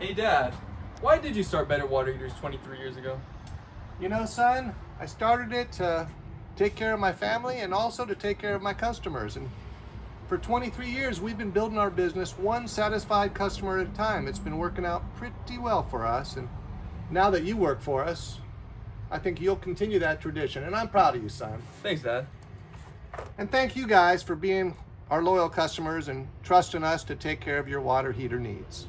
Hey Dad, why did you start Better Water Heaters 23 years ago? You know, son, I started it to take care of my family and also to take care of my customers. And for 23 years, we've been building our business one satisfied customer at a time. It's been working out pretty well for us. And now that you work for us, I think you'll continue that tradition. And I'm proud of you, son. Thanks, Dad. And thank you guys for being our loyal customers and trusting us to take care of your water heater needs.